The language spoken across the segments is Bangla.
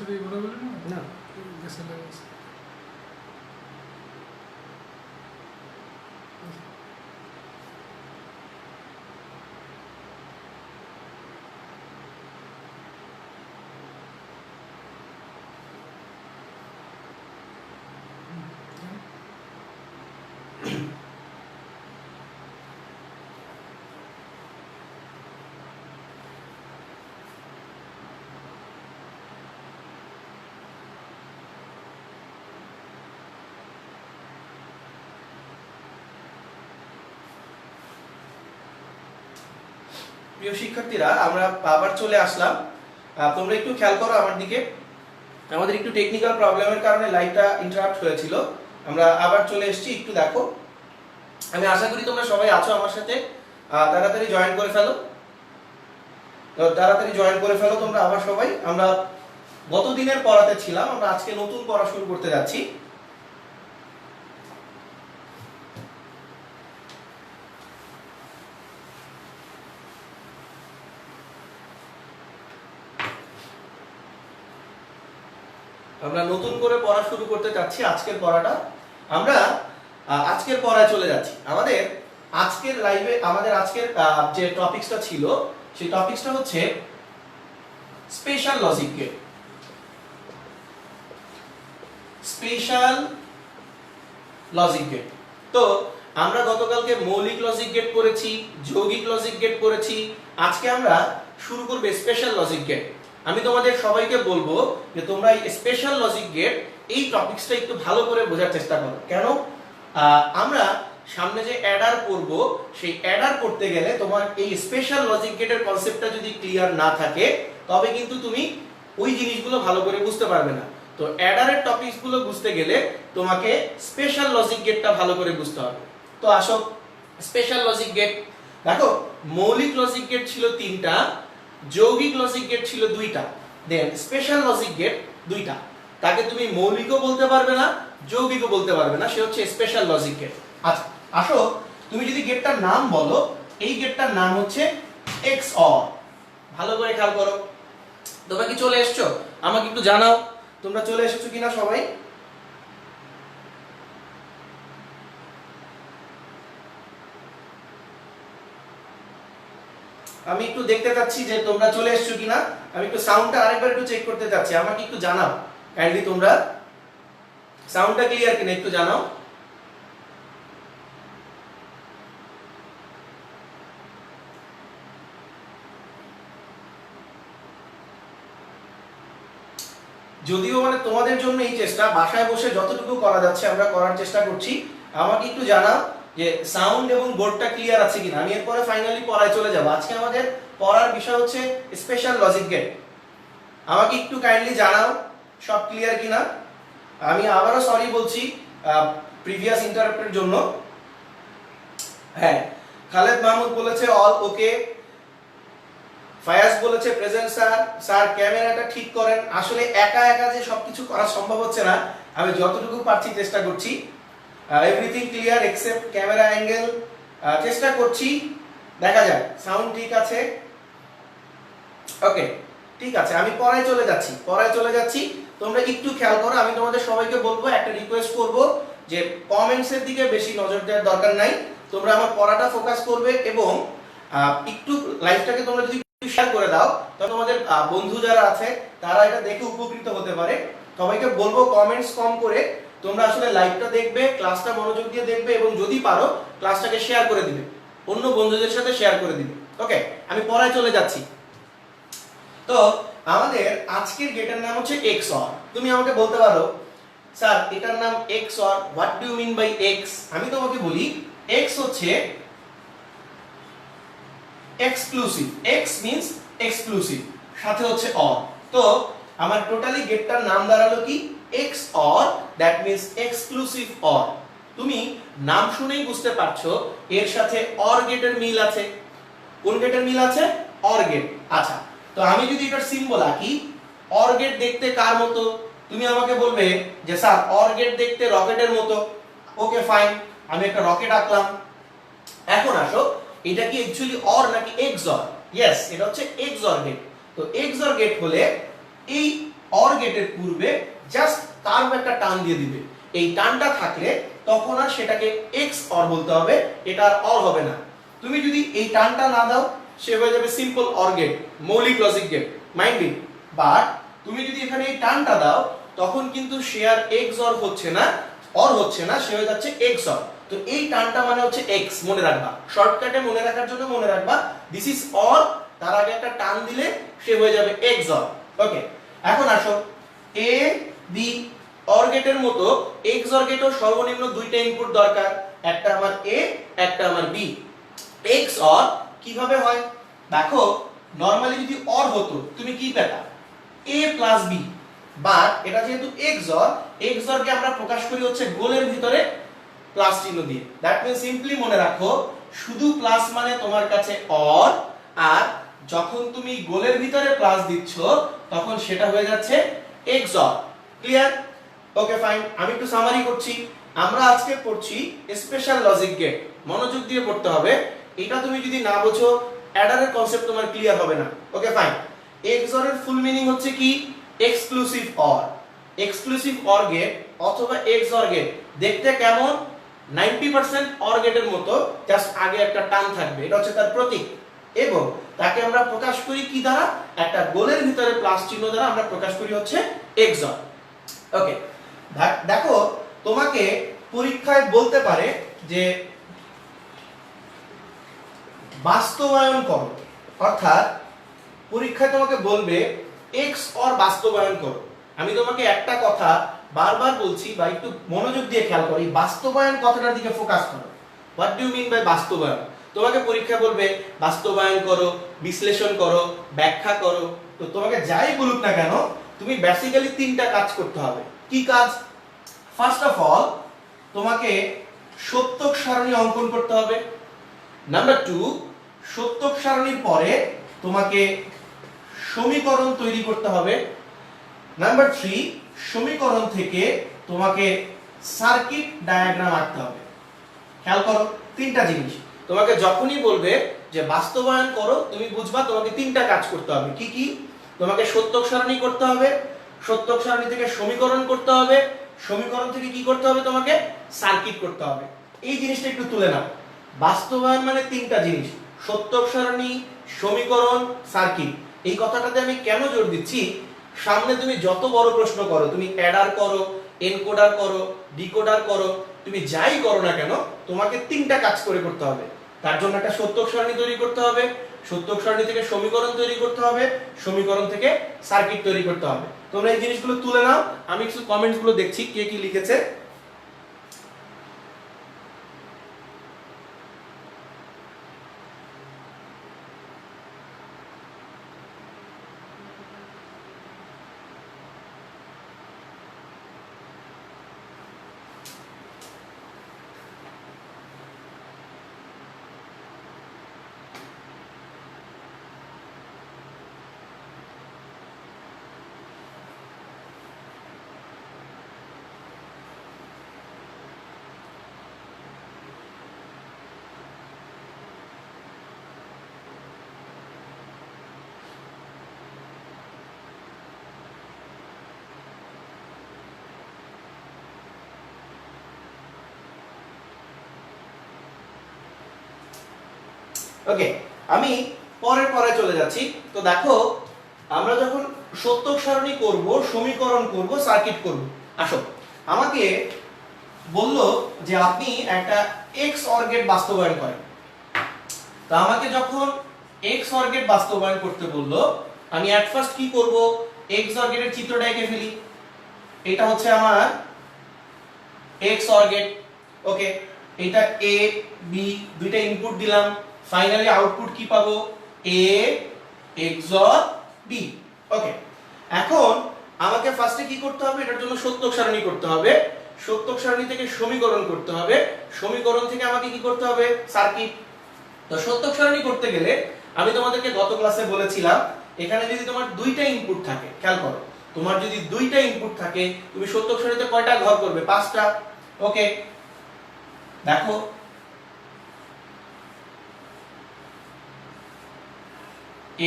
সাথে কথা বলি না না গেছে লাগছে প্রিয় শিক্ষার্থীরা, আমরা আবার চলে আসলাম। তোমরা একটু খেয়াল করো আমার দিকে। আমাদের একটু টেকনিক্যাল প্রবলেমের কারণে লাইভটা ইন্টারাপ্ট হয়েছিল। আমরা আবার চলে এসেছি, একটু দেখো। আমি আশা করি তোমরা সবাই আছো আমার সাথে। তাড়াতাড়ি জয়েন করে ফেলো, তাড়াতাড়ি জয়েন করে ফেলো তোমরা আবার সবাই। আমরা গত দিনের পড়াতে ছিলাম, আমরা আজকে নতুন পড়া শুরু করতে যাচ্ছি। আমরা নতুন করে পড়া শুরু করতে যাচ্ছি। আজকের পড়াটা আমরা আজকের পড়ায় চলে যাচ্ছি। আমাদের আজকের লাইভে আমাদের আজকের যে টপিকসটা ছিল সেই টপিকসটা হচ্ছে special logic gate. Special logic gate. তো আমরা গতকালকে মৌলিক লজিক গেট করেছি, যৌগিক লজিক গেট করেছি। আজকে আমরা শুরু করব স্পেশাল লজিক গেট। আমি তোমাদের সবাইকে বলবো যে তোমরা এই স্পেশাল লজিক গেট এই টপিকসটা একটু ভালো করে বোঝার চেষ্টা করো। কেন? আমরা সামনে যে অ্যাডার করব, সেই অ্যাডার করতে গেলে তোমার এই স্পেশাল লজিক গেটের কনসেপ্টটা যদি ক্লিয়ার না থাকে, তবে কিন্তু তুমি ওই জিনিসগুলো ভালো করে বুঝতে পারবে না। তো অ্যাডারের টপিকসগুলো বুঝতে গেলে তোমাকে স্পেশাল লজিক গেটটা ভালো করে বুঝতে হবে। তো আসো, স্পেশাল লজিক গেট দেখো, মৌলিক লজিক গেট ছিল 3টা, যৌগিক লজিক গেট ছিল 2টা, দেন স্পেশাল লজিক গেট 2টা। তাকে তুমি মৌলিকও বলতে পারবে না, যৌগিকও বলতে পারবে না, সে হচ্ছে স্পেশাল লজিক গেট। আচ্ছা আসো, তুমি যদি গেটটার নাম বলো, এই গেটটার নাম হচ্ছে এক্স অর। ভালো করে খেয়াল করো। তোমরা কি চলে এসছো? আমাকে একটু জানাও তোমরা চলে এসেছো কিনা সবাই। আমি একটু দেখতে চাচ্ছি যে তোমরা চলে এসেছো কিনা। আমি একটু সাউন্ডটা আরেকবার একটু চেক করতে চাচ্ছি, আমাকে একটু জানাও কাইন্ডলি তোমরা সাউন্ডটা ক্লিয়ার কিনা একটু জানাও। যদিও মানে তোমাদের জন্য এই চেষ্টা, বাসায় বসে যতটুকু করা যাচ্ছে আমরা করার চেষ্টা করছি। আমাকে একটু জানাও যে সাউন্ড এবং বোর্ডটা ক্লিয়ার আছে কিনা। আমি এরপরে ফাইনালি পড়ায় চলে যাব। আজকে আমাদের পড়ার বিষয় হচ্ছে স্পেশাল লজিক গেট। আমাকে একটু কাইন্ডলি জানাও সব ক্লিয়ার কিনা। আমি আবারও সরি বলছি প্রিভিয়াস ইন্টারাপ্টের জন্য। হ্যাঁ, খালেদ মাহমুদ বলেছে অল ওকে, ফায়াজ বলেছে প্রেজেন্ট স্যার। স্যার ক্যামেরাটা ঠিক করেন। আসলে একা একা যে সবকিছু করা সম্ভব হচ্ছে না, আমি যতটুকু পারছি চেষ্টা করছি। Everything clear except camera angle. চেষ্টা করছি, দেখা যাক। সাউন্ড ঠিক আছে, ওকে ঠিক আছে। আমি পড়ায় চলে যাচ্ছি। তোমরা একটু খেয়াল করো। আমি তোমাদের সবাইকে বলবো, একটা রিকোয়েস্ট করব যে কমেন্টসের দিকে বেশি নজর দেওয়ার দরকার নাই। তোমরা আমার পড়াটা ফোকাস করবে এবং একটু লাইভটাকে তোমরা যদি শেয়ার করে দাও, তাহলে তোমাদের বন্ধু যারা আছে তারা এটা দেখে উপকৃত হতে পারে। সবাইকে বলবো কমেন্টস কম করে তোমরা আসলে লাইভটা দেখবে, ক্লাসটা মনোযোগ দিয়ে দেখবে এবং যদি পারো ক্লাসটাকে শেয়ার করে দিবে, অন্য বন্ধুদের সাথে শেয়ার করে দিবে। ওকে, আমি পড়ায় চলে যাচ্ছি। তো আমাদের আজকের গেটের নাম হচ্ছে এক্স অর। তুমি আমাকে বলতে পারো স্যার এটার নাম XOR, what do you mean by X? আমি তোমাকে বলি এক্স হচ্ছে এক্সক্লুসিভ। এক্স মিন্স এক্সক্লুসিভ, সাথে হচ্ছে অর। তো আমার টোটালি গেটটার নাম দাঁড়ালো কি? X or, that means exclusive or. তুমি নাম শুনেই বুঝতে পারছো এর সাথে অর গেটের মিল আছে। কোন গেটের মিল আছে? Or gate. আচ্ছা, তো আমি যদি এটার সিম্বল আঁকি, অর গেট দেখতে কার মতো? তুমি আমাকে বলবে যে স্যার অর গেট দেখতে রকেটের মতো। ওকে ফাইন, আমি একটা রকেট আঁকলাম। এখন আসো, এটা কি অ্যাকচুয়ালি অর নাকি এক্স অর? ইয়েস, এটা হচ্ছে এক্স অর গেট। তো এক্স অর গেট হলে এই অর গেটের পূর্বে জাস্ট কার্ভ একটা টান দিয়ে দিবে। এই টানটা থাকলে তখন আর সেটাকে এক্স অর বলতে হবে, এটা আর অর হবে না। তুমি যদি এই টানটা না দাও সে হয়ে যাবে সিম্পল অর গেট, মৌলিক logic gate, mind it. But তুমি যদি এখানে এই টানটা দাও তখন কিন্তু সে আর এক্স অর হচ্ছে না, সে হয়ে যাচ্ছে এক্স অর। তো এই টানটা মানে হচ্ছে এক্স, মনে রাখবা, শর্টকাটে মনে রাখার জন্য মনে রাখবা দিস ইজ অর, তার আগে একটা টান দিলে সে হয়ে যাবে এক্স অর। ওকে, এখন আসো এ বি অর গেটের মতো এক্স অর গেটও সর্বনিম্ন দুইটা ইনপুট দরকার, একটা আমার এ, একটা আমার বি। এক্স অর কিভাবে হয় দেখো, নরমালি যদি অর হতো তুমি কি পেতা, a প্লাস বি, বাট এটা যেহেতু এক্স অর কে আমরা প্রকাশ করি হচ্ছে গোলের ভিতরে প্লাস চিহ্ন দিয়ে। দ্যাট মিন্স সিম্পলি মনে রাখো শুধু প্লাস মানে তোমার কাছে অর, আর যখন তুমি গোলের ভিতরে প্লাস দিচ্ছ তখন সেটা হয়ে যাচ্ছে x or. Clear? Okay fine, আমি একটু সামারি করছি। আমরা আজকে পড়ছি স্পেশাল লজিক গেট, মনোযোগ দিয়ে পড়তে হবে। এটা তুমি যদি না বোঝো অ্যাডারের কনসেপ্ট তোমার ক্লিয়ার হবে না। ওকে ফাইন, এক্স অর এর ফুল মিনিং হচ্ছে কি, exclusive or. Exclusive or gate অথবা এক্স অর গেট দেখতে কেমন, 90% অর গেটের মতো, জাস্ট আগে একটা টান থাকবে, এটা হচ্ছে তার প্রতীক। এবং তাকে আমরা প্রকাশ করি কি দ্বারা, একটা গোলের ভিতরে প্লাস চিহ্ন দ্বারা আমরা প্রকাশ করি হচ্ছে এক্স অর। ওকে, দেখো তোমাকে পরীক্ষায় বলতে পারে যে বাস্তবায়ন করো, অর্থাৎ পরীক্ষায় তোমাকে বলবে এক্স অর বাস্তবায়ন করো। আমি তোমাকে একটা কথা বারবার বলছি, বা একটু মনোযোগ দিয়ে খেয়াল করো, এই বাস্তবায়ন কথাটার দিকে ফোকাস করো। What do you mean by বাস্তবায়ন? তোমাকে পরীক্ষা বলবে বাস্তবায়ন করো, বিশ্লেষণ করো, ব্যাখ্যা করো। তো তোমাকে যাই বলুক না কেন, তুমি বেসিক্যালি তিনটা কাজ করতে হবে। কি কাজ? ফার্স্ট অফ অল তোমাকে সত্যক সারণী অঙ্কন করতে হবে। নাম্বার 2, সত্যক সারণীর পরে তোমাকে সমীকরণ তৈরি করতে হবে। নাম্বার 3, সমীকরণ থেকে তোমাকে সার্কিট ডায়াগ্রাম আঁকতে হবে। খেয়াল করো তিনটা জিনিস, তোমাকে যখনই বলবে যে বাস্তবায়ন করো, তুমি বুঝবা তোমাকে তিনটা কাজ করতে হবে। কি কি? তোমাকে সত্যক সারণী করতে হবে, সত্যক সারণী থেকে সমীকরণ করতে হবে, সমীকরণ থেকে কি করতে হবে, তোমাকে সার্কিট করতে হবে। এই জিনিসটা একটু তুলে নাও। বাস্তবায়ন মানে তিনটা জিনিস, সত্যক সারণী, সমীকরণ, সার্কিট। এই কথাটাতে আমি কেন জোর দিচ্ছি, সামনে তুমি যত বড় প্রশ্ন করো, তুমি অ্যাডার করো, এনকোডার করো, ডিকোডার করো, তুমি যাই করো না কেন, তোমাকে তিনটা কাজ করে করতে হবে। তার জন্য একটা সত্যক সারণী তৈরি করতে হবে, সত্যক সারণী থেকে সমীকরণ তৈরি করতে হবে, সমীকরণ থেকে সার্কিট তৈরি করতে হবে। তোমরা এই জিনিসগুলো তুলে নাও, আমি কিছু কমেন্টস গুলো দেখছি কে কি লিখেছে। ওকে, আমি পরের পরে চলে যাচ্ছি। তো দেখো আমরা যখন সত্যক সারণী করব, সমীকরণ করব, সার্কিট করব, আসো আমাকে বলল যে আপনি একটা এক্স অর গেট বাস্তবায়ন করেন। তো আমাকে যখন এক্স অর গেট বাস্তবায়ন করতে বলল, আমি এট ফার্স্ট কি করব, এক্স অর গেটের চিত্রটা এঁকে ফেলি। এটা হচ্ছে আমার এক্স অর গেট। ওকে, এটা এ বি দুইটা ইনপুট দিলাম, ফাইনালি আউটপুট কি পাবো, a XOR b। ওকে, এখন আমাকে ফার্স্টে কি করতে হবে, এটার জন্য সত্যক সারণী করতে হবে, সত্যক সারণী থেকে সমীকরণ করতে হবে, সমীকরণ থেকে আমাকে কি করতে হবে, সার্কিট। তো সত্যক সারণী করতে গেলে আমি তোমাদেরকে গত ক্লাসে বলেছিলাম, এখানে যদি তোমার দুইটা ইনপুট থাকে, খেয়াল করো, তোমার যদি দুইটা ইনপুট থাকে তুমি সত্যক সারণীতে কয়টা ঘর করবে, 5টা। ওকে, দেখো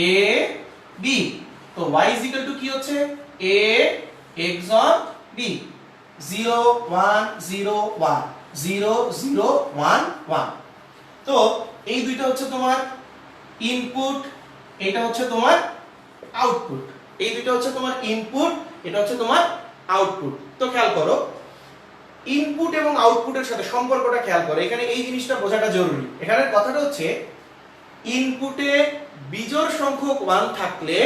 a b, তো y কি হচ্ছে A XOR B 0 1 0 1 0 0 1 1। তো এই দুইটা হচ্ছে তোমার ইনপুট, এটা হচ্ছে তোমার আউটপুট। এই দুইটা হচ্ছে তোমার ইনপুট, এটা হচ্ছে তোমার আউটপুট। তো খেয়াল করো ইনপুট এবং আউটপুটের সাথে সম্পর্কটা খেয়াল করো, এখানে এই জিনিসটা বোঝাটা জরুরি। এখানে কথাটা হচ্ছে ইনপুটে বিজোড় সংখ্যক 1 থাকলে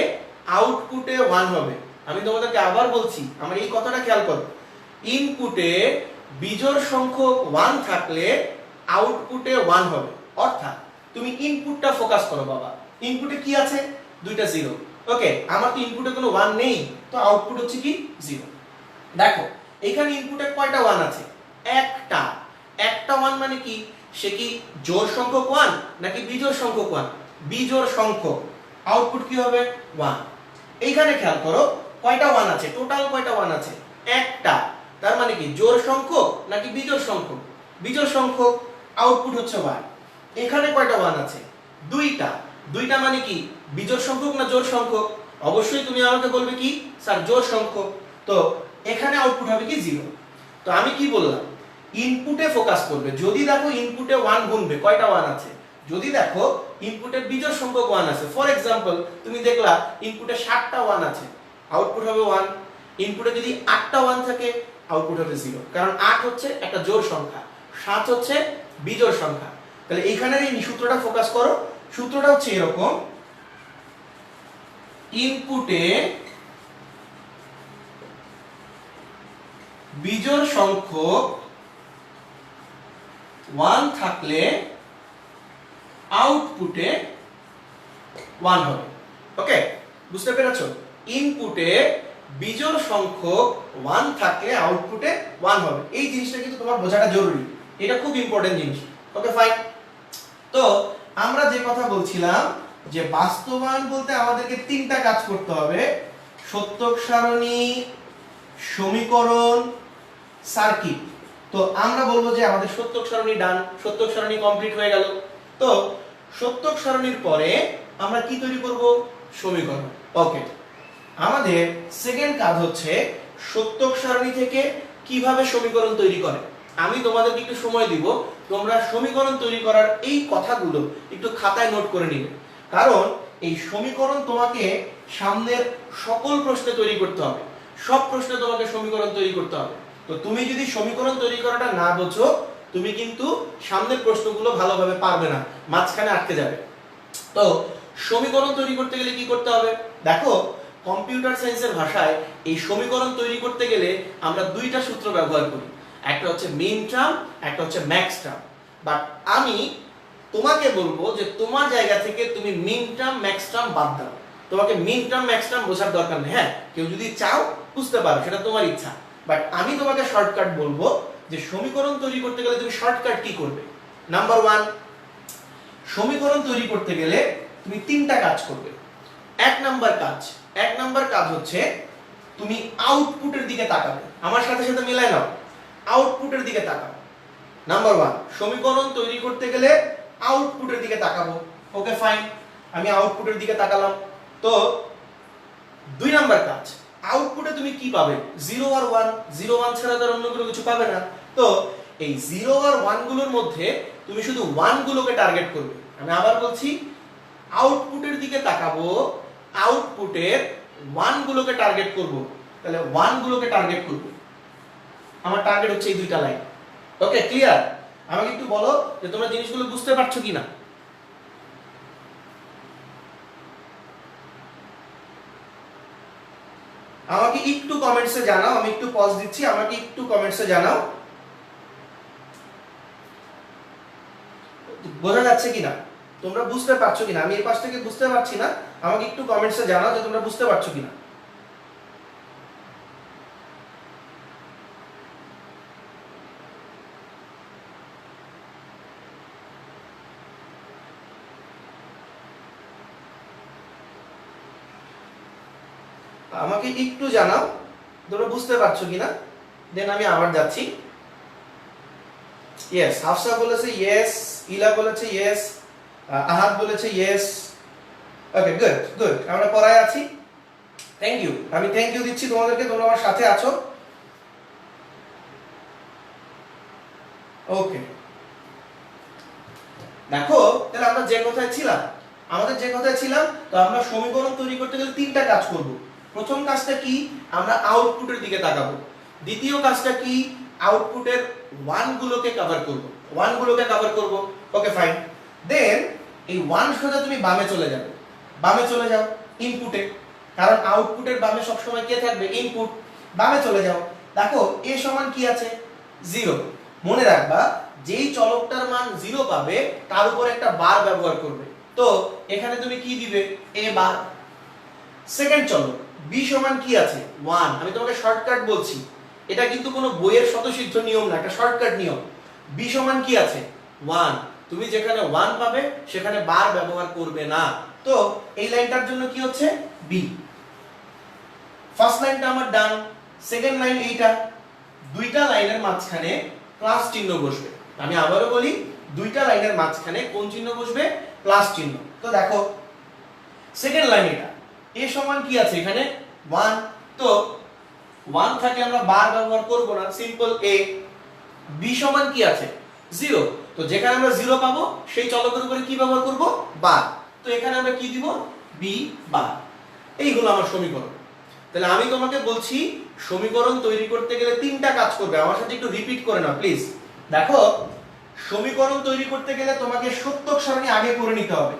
আউটপুটে 1 হবে। আমি তোমাদেরকে আবার বলছি, আমার এই কথাটা খেয়াল করো, ইনপুটে বিজোড় সংখ্যক 1 থাকলে আউটপুটে 1 হবে। অর্থাৎ তুমি ইনপুটটা ফোকাস করো বাবা, ইনপুটে কি আছে? দুইটা জিরো। ওকে, আমার তো ইনপুটে কোনো 1 নেই, তো আউটপুট হচ্ছে কি? 0। দেখো এখানে ইনপুটে কয়টা 1 আছে? একটা। একটা 1 মানে কি? সে কি জোড় সংখ্যক 1 নাকি বিজোড় সংখ্যক 1? বিজোড় সংখ্যক। আউটপুট কি হবে? 1। এইখানে খেয়াল করো কয়টা 1 আছে, টোটাল কয়টা 1 আছে? একটা। তার মানে কি জোড় সংখ্যক নাকি বিজোড় সংখ্যক? বিজোড় সংখ্যক। আউটপুট হচ্ছে 1। এখানে কয়টা 1 আছে? দুইটা। দুইটা মানে কি বিজোড় সংখ্যক না জোড় সংখ্যক? অবশ্যই তুমি আমাকে বলবে কি স্যার জোড় সংখ্যক। তো এখানে আউটপুট হবে কি? 0। তো আমি কি বললাম, ইনপুটে ফোকাস করবে। যদি দেখো ইনপুটে 1 গুনবে, কয়টা 1 আছে? যদি দেখো ইনপুটে বিজোড় সংখ্যক 1 আছে, ফর एग्जांपल তুমি দেখলা ইনপুটে 7টা 1 আছে, আউটপুট হবে 1। ইনপুটে যদি 8টা 1 থাকে, আউটপুট হবে 0, কারণ 8 হচ্ছে একটা জোড় সংখ্যা, 7 হচ্ছে বিজোড় সংখ্যা। তাহলে এইখানের এই সূত্রটা ফোকাস করো। সূত্রটা হচ্ছে এরকম, ইনপুটে বিজোড় সংখ্যক 1 থাকলে আউটপুটে 1 হবে। ওকে, বুঝতে পেরেছো? ইনপুটে বিজোড় সংখ্যক 1 থাকলে আউটপুটে 1 হবে। এই জিনিসটা কিন্তু তোমার বোঝাটা জরুরি, এটা খুব ইম্পর্টেন্ট জিনিস। Okay fine. তো আমরা যে কথা বলছিলাম যে বাস্তবায়ন বলতে আমাদেরকে 3টা কাজ করতে হবে: সত্যক সারণী, সমীকরণ, সার্কিট। তো আমরা বলবো যে আমাদের সত্যক সারণী ডান, সত্যক সারণী কমপ্লিট হয়ে গেল। তো সত্যক সারণীর পরে আমরা কি তৈরি করব? সমীকরণ। ওকে, আমাদের সেকেন্ড কাজ হচ্ছে সত্যক সারণী থেকে কিভাবে সমীকরণ তৈরি করে। আমি তোমাদেরকে একটু সময় দিব, তোমরা সমীকরণ তৈরি করার এই কথাগুলো একটু খাতায় নোট করে নিবে, কারণ এই সমীকরণ তোমাকে সামনের সকল প্রশ্নে তৈরি করতে হবে। সব প্রশ্নে তোমাকে সমীকরণ তৈরি করতে হবে। তো তুমি যদি সমীকরণ তৈরি করাটা না বোঝো, তুমি কিন্তু সামনের প্রশ্নগুলো ভালোভাবে পারবে না, মাঝখানে আটকে যাবে। তো সমীকরণ তৈরি করতে গেলে কি করতে হবে? দেখো কম্পিউটার সায়েন্সের ভাষায় এই সমীকরণ তৈরি করতে গেলে আমরা দুইটা সূত্র ব্যবহার করি, একটা হচ্ছে মিন টার্ম, একটা হচ্ছে ম্যাক্স টার্ম। বাট আমি তোমাকে বলবো যে তোমার জায়গা থেকে তুমি মিন টার্ম ম্যাক্স টার্ম বাদ দাও। তোমাকে মিন টার্ম ম্যাক্স টার্ম বোঝার দরকার নেই। হ্যাঁ, কেউ যদি চাও বুঝতে পারো, সেটা তোমার ইচ্ছা। বাট আমি তোমাকে শর্টকাট বলবো যে সমীকরণ তৈরি করতে গেলে তুমি শর্টকাট কি করবে। নাম্বার 1, সমীকরণ তৈরি করতে গেলে তুমি 3টা কাজ করবে। এক নাম্বার কাজ হচ্ছে তুমি আউটপুটের দিকে তাকাবে। আমার সাথে সাথে মিলাই নাও, আউটপুটের দিকে তাকাও। নাম্বার 1, সমীকরণ তৈরি করতে গেলে আউটপুটের দিকে তাকাবো। ওকে ফাইন, আমি আউটপুটের দিকে তাকালাম। তো 2 নাম্বার কাজ, আউটপুটে তুমি কি পাবে? 0 আর 1। 0 1 ছাড়া তার অন্য কোনো কিছু পাবে না। তো এই 0 আর 1 গুলোর মধ্যে তুমি শুধু 1 গুলোকে টার্গেট করবে। আমি আবার বলছি, আউটপুটের দিকে তাকাবো, আউটপুটের 1 গুলোকে টার্গেট করব। তাহলে 1 গুলোকে টার্গেট করব। আমার টার্গেট হচ্ছে এই দুইটা লাইন। Okay clear? আমাকে একটু বলো যে তোমরা জিনিসগুলো বুঝতে পারছো কিনা। আমাকে একটু কমেন্টসে জানাও, আমি একটু পজ দিচ্ছি, আমাকে একটু কমেন্টসে জানাও বোঝা যাচ্ছে কিনা, তোমরা বুঝতে পারছো কিনা। আমি এই পাশ থেকে বুঝতে পারছি না, আমাকে একটু কমেন্টসে জানাও যে তোমরা বুঝতে পারছো কিনা। আমাকে একটু জানাও তোমরা বুঝতে পারছো কিনা, দেন আমি আবার যাচ্ছি। ইয়েস, হাফসা বলেছে ইয়েস, ইলা বলেছে ইয়েস, আহাদ বলেছে ইয়েস। ওকে গুড গুড, আমরা পড়ায় আছি। থ্যাংক ইউ, আমি থ্যাংক ইউ দিচ্ছি তোমাদেরকে, তোমরা আমার সাথে আছো। ওকে, দেখো তাহলে আমরা যে কথায় ছিলাম, তো আমরা সমীকরণ তৈরি করতে গেলে তিনটা কাজ করব। প্রথম কাজটা কি, আমরা আউটপুটের দিকে তাকাবো। দ্বিতীয় কাজটা কি, আউটপুটের ওয়ান গুলোকে কভার করব। Okay fine. দেন এই ওয়ান সোজা তুমি বামে চলে যাও ইনপুটে, কারণ আউটপুটের বামে সবসময় কে থাকবে, ইনপুট। বামে চলে যাও, দেখো এ সমান কি আছে, 0। মনে রাখবা যেই চলকটার মান 0 পাবে তার উপর একটা বার ব্যবহার করবে। তো এখানে তুমি কি দিবে, এ বার। সেকেন্ড চলক বি সমান কি আছে, 1। আমি তোমাকে শর্টকাট বলছি, এটা কিন্তু কোনো বইয়ের স্বতঃসিদ্ধ নিয়ম না, এটা শর্টকাট নিয়ম। বি সমান কি আছে, 1। তুমি যেখানে 1 পাবে সেখানে বার ব্যবহার করবে না। তো এই লাইনটার জন্য কি হচ্ছে, বি। ফার্স্ট লাইনটা আমার ডান, সেকেন্ড লাইন এইটা। দুইটা লাইনের মাঝখানে প্লাস চিহ্ন বসবে। আমি আবারও বলি, দুইটা লাইনের মাঝখানে কোন চিহ্ন বসবে, প্লাস চিহ্ন। তো দেখো সেকেন্ড লাইন এটা, এ সমান কি আছে এখানে, 1। তো 1 থাকে আমরা বার ব্যবহার করব না, সিম্পল এ। বি সমান কি আছে, 0। তো যেখানে আমরা 0 পাবো সেই চলকের উপরে কি ব্যবহার করব, বার। তো এখানে আমরা কি দিব, বি বার। এই হলো আমার সমীকরণ। তাহলে আমি তোমাকে বলছি সমীকরণ তৈরি করতে গেলে তিনটা কাজ করবে, আমার সাথে একটু রিপিট করে নাও প্লিজ। দেখো সমীকরণ তৈরি করতে গেলে তোমাকে সত্যক সারণী আগে করে নিতে হবে।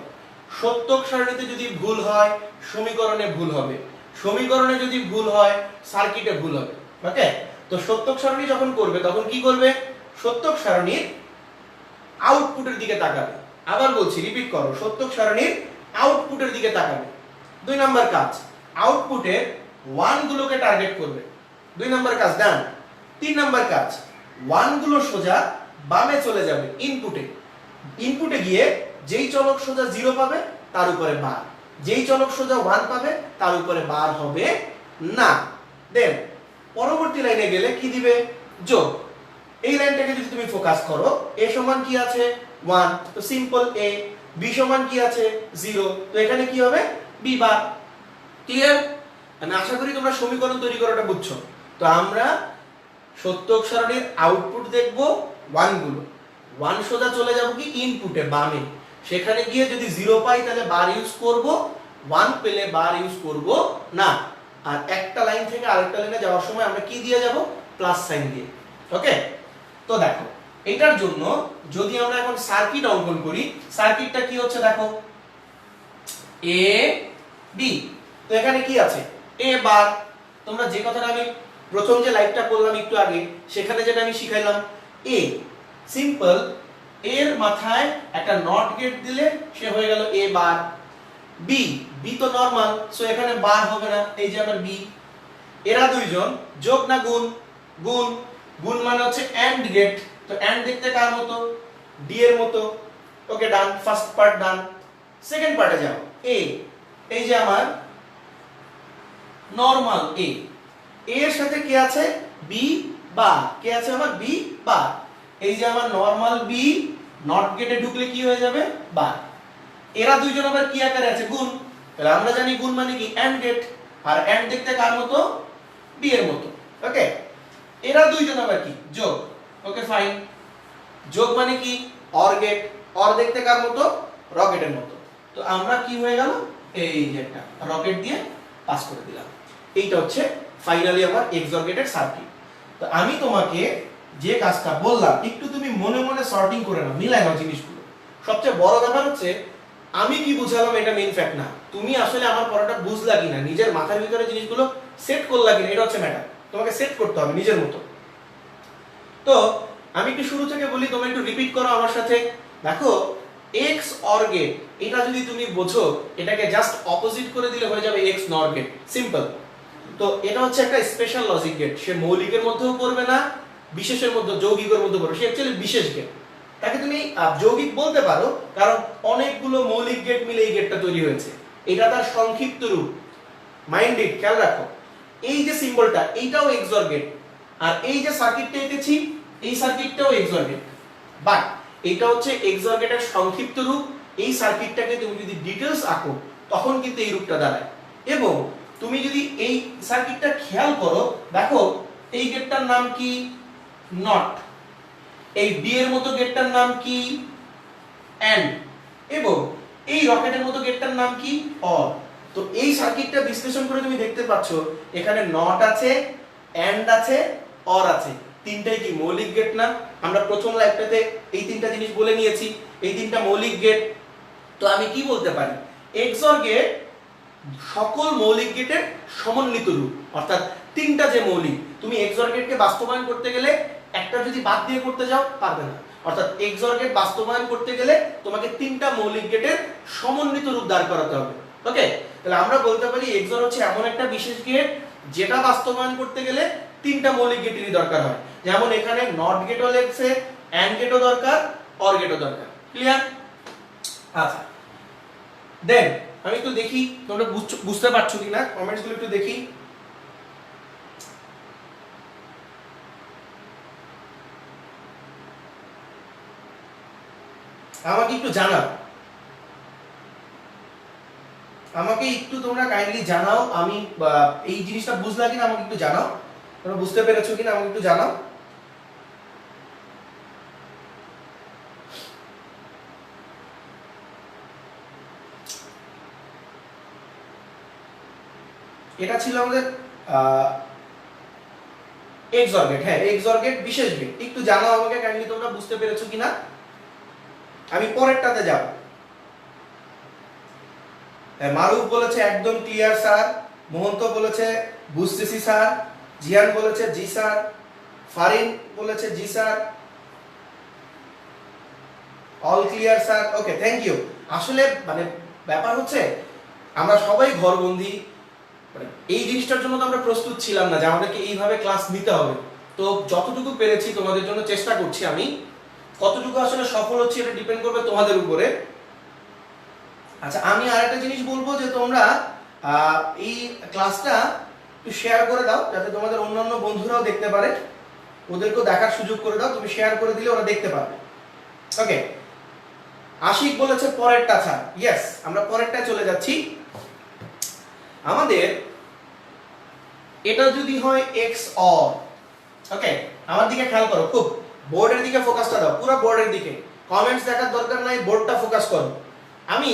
সত্যক সারণীতে যদি ভুল হয় সমীকরণে ভুল হবে, সমীকরণে যদি ভুল হয় সার্কিটে ভুল হবে। ওকে, তো সত্যক সারণী যখন করবে তখন কি করবে, সত্যক সারণীর আউটপুটের দিকে তাকাবে। আবার বলছি, রিপিট করো, সত্যক সারণীর আউটপুটের দিকে তাকাবে। 2 নাম্বার কাজ, আউটপুটের ওয়ান গুলোকে টার্গেট করবে। 2 নাম্বার কাজ ডান। 3 নাম্বার কাজ, ওয়ান গুলো সোজা বামে চলে যাবে ইনপুটে গিয়ে যেই চলক সোজা 0 পাবে তার উপরে বার, যেই চলক সোজা 1 পাবে তার উপরে বার হবে না। দেন পরবর্তী লাইনে গেলে কি দিবে, যোগ। এই লাইনটাকে যদি তুমি ফোকাস করো, a সমান কি আছে, 1। তো সিম্পল a। b সমান কি আছে, 0। তো এখানে কি হবে, b বার। ক্লিয়ার? আমি আশা করি তোমরা সমীকরণ তৈরি করাটা বুঝছো। তো আমরা সত্যক সারণীর আউটপুট দেখব, ওয়ান গুলো, ওয়ান সোজা চলে যাব কি ইনপুটে বামে, সেখানে গিয়ে যদি 0 পাই তাহলে বার ইউজ করব, 1 পেলে বার ইউজ করব না। আর একটা লাইন থেকে আরেকটা লাইনে যাওয়ার সময় আমরা কি দিয়ে যাব, প্লাস সাইন দিয়ে। ওকে, তো দেখো এটার জন্য যদি আমরা এখন সার্কিট অঙ্কন করি, সার্কিটটা কি হচ্ছে দেখো, এ বি। তো এখানে কি আছে, এ বার। তোমরা যে কথাটা আমি প্রথম যে লাইভটা করলাম একটু আগে, সেখানে যেটা আমি শিখাইলাম, এ সিম্পল, এর মাথায় একটা নট গেট দিলে সে হয়ে গেল এ বার। বি, বি তো নরমাল, সো এখানে বার হবে না, এই যে আমার বি। এরা দুইজন যোগ না গুণ, গুণ। গুণ মানে হচ্ছে এন্ড গেট। তো এন্ড দেখতে কার মতো, ডি এর মতো। ওকে ডান, ফার্স্ট পার্ট ডান। সেকেন্ড পার্টে যাও, এ, এই যে আমার নরমাল এ, এর সাথে কি আছে, বি বার। কে আছে আমার, বি বার। এই যে আমার নরমাল বি, নট গেটে ঢুকলে কি হয়ে যাবে, বার। এরা দুইজন আবার কি আকারে আছে, গুণ। তাহলে আমরা জানি গুণ মানে কি, এন্ড গেট। আর এন্ড দেখতে কার মতো, বি এর মতো। ওকে, এরা দুইজন আবার কি, যোগ। ওকে ফাইন, যোগ মানে কি, অর গেট। অর দেখতে কার মতো, রকেটের মতো। তো আমরা কি হয়ে গেল, এই যে একটা রকেট দিয়ে পাস করে দিলাম। এইটা হচ্ছে ফাইনালি আমার এক্সঅর গেটের সার্কিট। তো আমি তোমাকে যে কাজটা বললাম একটু তুমি মনে মনে সর্টিং করে নাও, মিলাই নাও জিনিসগুলো। সবচেয়ে বড় ব্যাপার হচ্ছে আমি কি বুঝালাম এটা মেইন ফ্যাক্ট না, তুমি আসলে আমার পড়াটা বুঝলা কিনা, নিজের মাথার ভিতরে জিনিসগুলো সেট করলা কিনা, এটা হচ্ছে ম্যাটার। তোমাকে সেট করতে হবে নিজের মতো। তো আমি একটু শুরু থেকে বলি, তোমরা একটু রিপিট করো আমার সাথে। দেখো এক্স অর গেট, এটা যদি তুমি বোঝো, এটাকে জাস্ট অপোজিট করে দিলে হয়ে যাবে এক্স নর গেট, সিম্পল। তো এটা হচ্ছে একটা স্পেশাল লজিক গেট, সে মৌলিকের মধ্যেও করবে না, বিশেষের মধ্যে, যৌগিকের মধ্যে করবে, সে অ্যাকচুয়ালি বিশেষ গেট। তাকে তুমি যৌগিক বলতে পারো, কারণ অনেকগুলো মৌলিক গেট মিলে এই গেটটা তৈরি হয়েছে। এটা তার সংক্ষিপ্ত রূপ, মাইন্ড ইট, খেয়াল রাখো। এই যে সিম্বলটা, এইটাও এক্সঅর গেট। আর এই যে সার্কিটটা এঁকেছি, এই সার্কিটটাও এক্সঅর গেট। বাট এটা হচ্ছে এক্সঅর গেটের সংক্ষিপ্ত রূপ। এই সার্কিটটাকে তুমি যদি ডিটেইলস আঁকো তখন কিন্তু এই রূপটা দাঁড়ায়। এবং তুমি যদি এই সার্কিটটা খেয়াল করো, দেখো এই গেটটার নাম কি? নট। এই বি এর মতো গেটটার নাম কি? এন্ড। এবং এই রকেটের মতো গেটটার নাম কি? অর। তো এই সার্কিটটা বিশ্লেষণ করে তুমি দেখতে পাচ্ছ এখানে নট আছে, এন্ড আছে, অর আছে। তিনটাই কি মৌলিক গেট না? আমরা প্রথম লাইফটাতে এই তিনটা জিনিস বলে নিয়েছি, এই তিনটা মৌলিক গেট। তো আমি কি বলতে পারি? এক্সঅর গেট সকল মৌলিক গেটের সমন্বিত রূপ, অর্থাৎ তিনটা যে মৌলিক, তুমি এক্সঅর গেটকে বাস্তবায়ন করতে গেলে একটা যদি বাদ দিয়ে করতে যাও পারবে না। অর্থাৎ এক্সঅর গেট বাস্তবায়ন করতে গেলে তোমাকে তিনটা মৌলিক গেটের সমন্বিত রূপ দাঁড় করাতে হবে। ওকে, তাহলে আমরা বলতে পারি এক্সঅর হচ্ছে এমন একটা বিশেষ গেট যেটা বাস্তবায়ন করতে গেলে তিনটা মৌলিক গেটেরই দরকার হয়। যেমন এখানে নট গেটও লেগছে, এন্ড গেটও দরকার, অর গেটও দরকার। ক্লিয়ার? আচ্ছা, দেন আমি একটু দেখি তোমরা বুঝতে পারছো কিনা, কমেন্টস গুলো একটু দেখি। আমাকে একটু জানাও, আমাকে একটু তোমরা কাইন্ডলি জানাও আমি এই জিনিসটা বুঝলা কিনা, আমাকে একটু জানাও। তোমরা বুঝতে পেরেছো কিনা আমাকে একটু জানাও। এটা ছিল আমাদের এক্সঅর গেট। হ্যাঁ, এক্সঅর গেট বিশেষ গেট। একটু জানাও আমাকে কাইন্ডলি তোমরা বুঝতে পেরেছো কিনা। আমি পরেরটাতে যাব। মারুফ বলেছে একদম ক্লিয়ার স্যার, মোহন্ত বলেছে বুঝতেছি স্যার, জিয়ান বলেছে জি স্যার, ফারিন বলেছে জি sir, all clear sir. Okay, thank you. আসলে মানে ব্যাপার হচ্ছে আমরা সবাই ঘরবন্দি, মানে এই জিনিসটার জন্য তো আমরা প্রস্তুত ছিলাম না যে আমাদেরকে এইভাবে ক্লাস নিতে হবে। তো যতটুকু পেরেছি তোমাদের জন্য চেষ্টা করছি আমি। কতটুকু আসলে সফল হচ্ছে এটা ডিপেন্ড করবে তোমাদের উপরে। আচ্ছা, আমি আরেকটা জিনিস বলবো যে তোমরা এই ক্লাসটা একটু শেয়ার করে দাও যাতে তোমাদের অন্যান্য বন্ধুরাও দেখতে পারে, ওদেরকেও দেখার সুযোগ করে দাও। তুমি শেয়ার করে দিলে ওরা দেখতে পাবে। ওকে, আশিক বলেছে পরেরটা স্যার। ইয়েস, আমরা পরেরটা চলে যাচ্ছি। আমাদের এটা যদি হয় এক্স অর, ওকে, আমার দিকে খেয়াল করো, খুব বোর্ডের দিকে ফোকাসটা দাও, পুরো বোর্ডের দিকে। কমেন্টস দেখার দরকার নাই, বোর্ডটা ফোকাস করো। আমি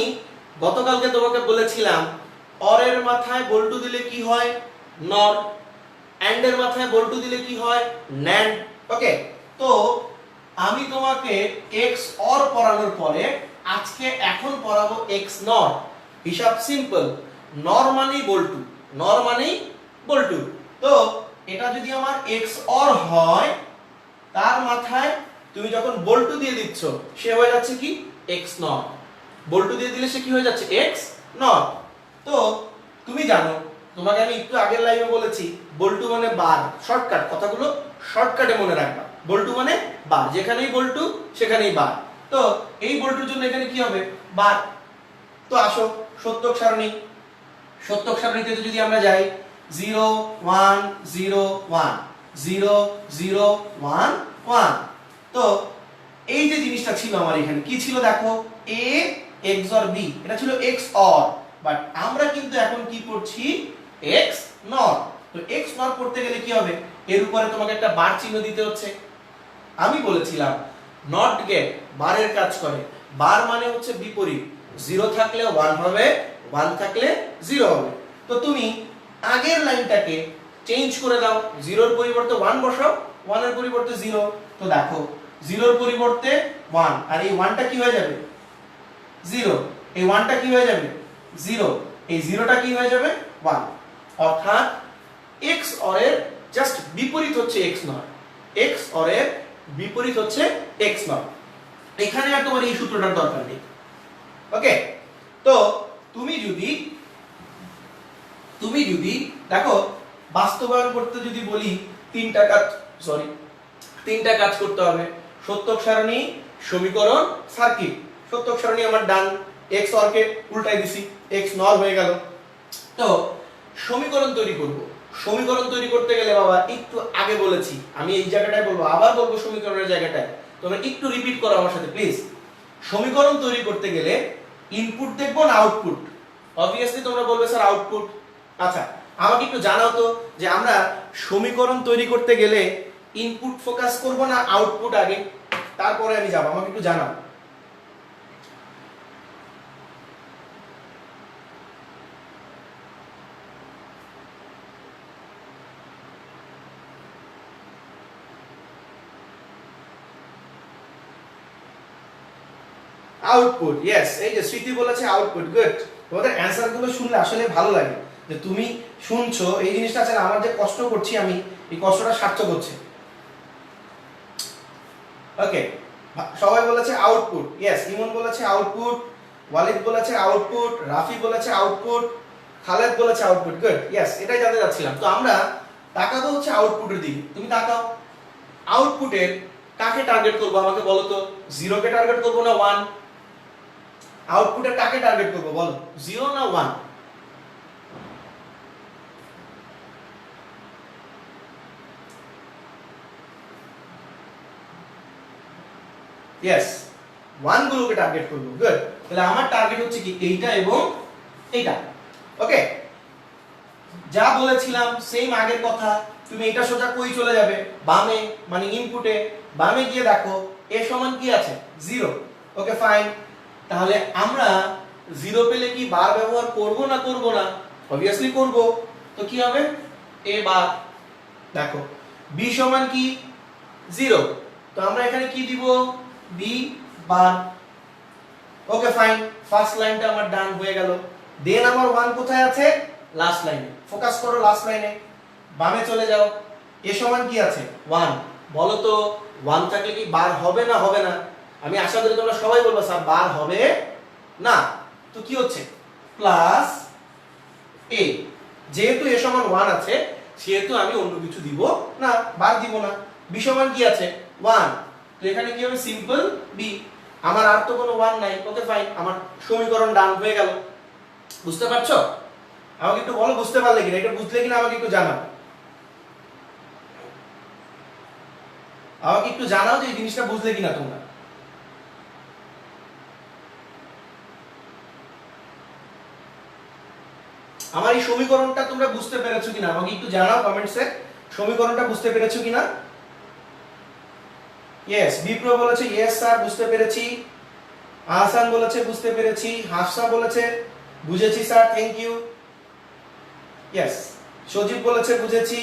গতকালকে তোমাকে বলেছিলাম অর এর মাথায় বল্টু দিলে কি হয়? নর। এন্ড এর মাথায় বল্টু দিলে কি হয়? ন্যান্ড। ওকে, তো আমি তোমাকে এক্স অর পড়ানোর পরে আজকে এখন পড়াবো এক্স নর। হিসাব সিম্পল, নর মানেই বল্টু, নর মানেই বল্টু। তো এটা যদি আমার এক্স অর হয়, তার মাথায় তুমি যখন বল্টু দিয়ে দিচ্ছ সে হয়ে যাচ্ছে কি? এক্স নর। বল্টু দিয়ে দিলে সে কি হয়ে যাচ্ছে? এক্স নর। তো তুমি জানো, তোমাকে আমি একটু আগের লাইভে বলেছি বল্টু মানে বার। শর্টকাট, কথাগুলো শর্টকাটে মনে রাখবা। বল্টু মানে বার, যেখানেই বল্টু সেখানেই বার। তো এই বল্টুর জন্য এখানে কি হবে? বার। তো আসো সত্যক সারণী, সত্যক সারণীতে যদি আমরা যাই 0 1 0 1 0 0 1 1, তো এই যে জিনিসটা ছিল আমার এখানে কি ছিল দেখো, a XOR b, এটা ছিল XOR। বাট আমরা কিন্তু এখন কি করছি? x not. তো x নট করতে গেলে কি হবে? এর উপরে তোমাকে একটা বার চিহ্ন দিতে হচ্ছে। আমি বলেছিলাম নট গেট বারের কাজ করে। বার মানে হচ্ছে বিপরীত, 0 থাকলে 1 হবে, 1 থাকলে 0 হবে। তো তুমি আগের লাইনটাকে চেঞ্জ করে দাও, 0 এর পরিবর্তে 1 বসাও, 1 এর পরিবর্তে 0। তো দেখো 0 এর পরিবর্তে 1, আর এই 1টা কি হয়ে যাবে? 0। এই 1টা কি হয়ে যাবে? 0। এই 0টা কি হয়ে যাবে? 1। অর্থাৎ x অর এর জাস্ট বিপরীত হচ্ছে x নট, x অর এর বিপরীত হচ্ছে x নট। এখানে আর তোমার এই সূত্রটার দরকার নেই। ওকে, তো তুমি যদি দেখো বাস্তবায়ন করতে যদি বলি তিনটা কাজ করতে হবে। সত্যক সারণী, সমীকরণ, সার্কিট। সত্যক সারণী আমার ডান, x অর কে উল্টাই দিছি, x নর হয়ে গেল। তো সমীকরণ তৈরি করব। সমীকরণ তৈরি করতে গেলে বাবা একটু আগে বলেছি, আমি এই জায়গাটায় বলবো, আবার বলবো সমীকরণের জায়গাটায়, তোমরা একটু রিপিট করো আমার সাথে প্লিজ। সমীকরণ তৈরি করতে গেলে ইনপুট দেখবো না আউটপুট? অবভিয়াসলি তোমরা বলবে স্যার আউটপুট। আচ্ছা, আমাকে একটু জানাও তো যে আমরা সমীকরণ তৈরি করতে গেলে ইনপুট ফোকাস করব না আউটপুট আগে, তারপরে আমি যাব, আমাকে একটু জানাও। আউটপুট, ইয়েস, এই যে স্মৃতি বলেছে আউটপুট, গুড। তোমাদের অ্যানসার গুলো শুনলে আসলে ভালো লাগে যে তুমি শুনছো, এই জিনিসটা আছে না, আমার যে কষ্ট করছি আমি, এই কষ্টটা সার্থক হচ্ছে। ওকে, সবাই বলেছে আউটপুট, ইয়েস, ইমন বলেছে আউটপুট, ওয়ালিদ বলেছে আউটপুট, রাফি বলেছে আউটপুট, খালেদ বলেছে আউটপুট, গুড, ইয়েস, এটাই জানতে যাচ্ছিলাম। তো আমরা তাকাবো হচ্ছে আউটপুটের দিকে। তুমি তাকাও, আউটপুটের কাকে টার্গেট করবো আমাকে বলো তো? জিরো কে টার্গেট করবো না ওয়ান? আউটপুটে কাকে টার্গেট করবো বলো, জিরো না ওয়ান? ইয়েস, ওয়ান গুলোকে টার্গেট করবো, গুড। তাহলে আমার টার্গেট হচ্ছে কি এইটা এবং এইটা। ওকে, যা বলেছিলাম সেম আগের কথা, তুমি এটা সোজা কই চলে যাবে, বামে, মানে ইনপুটে বামে গিয়ে দেখো এ সমান কি আছে, জিরো। ওকে ফাইন, তাহলে আমরা জিরো পেলে কি বার ব্যবহার করব না করব না? অবভিয়াসলি করব। তো কি হবে, এ বার। দেখো বি সমান কি, জিরো, তো আমরা এখানে কি দিব, b bar. Okay fine, first লাইনটা আমার ডান হয়ে গেল। দেন আমার ওয়ান কোথায় আছে, লাস্ট লাইনে। ফোকাস করো লাস্ট লাইনে, বামে চলে যাও। এ সমান কি আছে, ওয়ান। বলো তো ওয়ান থাকলে কি বার হবে না হবে না? আমি আশা করি তোমরা সবাই বলবো স্যার বার হবে না। তো কি হচ্ছে, প্লাস এ, যেহেতু এ সমান ওয়ান আছে সেহেতু আমি অন্য কিছু দিব না, বার দিব না। বি সমান কি আছে, ওয়ান, তো এখানে কি হবে, সিম্পল বি। আমার আর তো কোনো ওয়ান নাই। ওকে ফাইন, আমার সমীকরণ ডান হয়ে গেল। বুঝতে পারছো? আমাকে একটু বলো বুঝতে পারলে কিনা, এটা বুঝলে কিনা আমাকে একটু জানাও। আমাকে একটু জানাও যে এই জিনিসটা বুঝলে কিনা তোমরা। আমার এই সমীকরণটা তোমরা বুঝতে পেরেছো কিনা আমাকে একটু জানাও কমেন্টসে, সমীকরণটা বুঝতে পেরেছো কিনা। ইয়েস, বিপ্র বলেছে ইয়েস স্যার বুঝতে পেরেছি, আহসান বলেছে বুঝতে পেরেছি, হাফসা বলেছে বুঝেছি স্যার, থ্যাংক ইউ। ইয়েস, সজীব বলেছে বুঝেছি,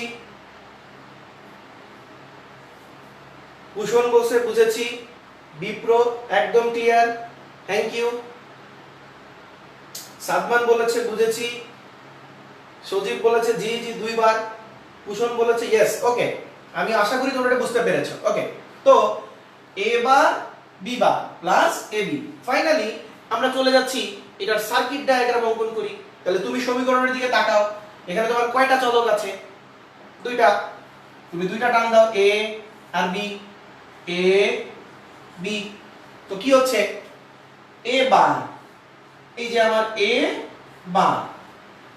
কুশন বলছে বুঝেছি, বিপ্র একদম ক্লিয়ার, থ্যাংক ইউ। সাদমান বলেছে বুঝেছি, সজীব বলেছে জি জি দুইবার, কুশন বলেছে ইয়েস। ওকে, আমি আশা করি তোমরা এটা বুঝতে পেরেছো। ওকে, তো এ বার B bar plus A B. Finally আমরা চলে যাচ্ছি এটার সার্কিট ডায়াগ্রাম অঙ্কন করি। তাহলে তুমি সমীকরণের দিকে তাকাও, এখানে তোমার কয়টা চলক আছে, দুইটা। তুমি দুইটা টান দাও, এ আর বি, এ বি। তো কি হচ্ছে, এ বার, এই যে আমার এ বার,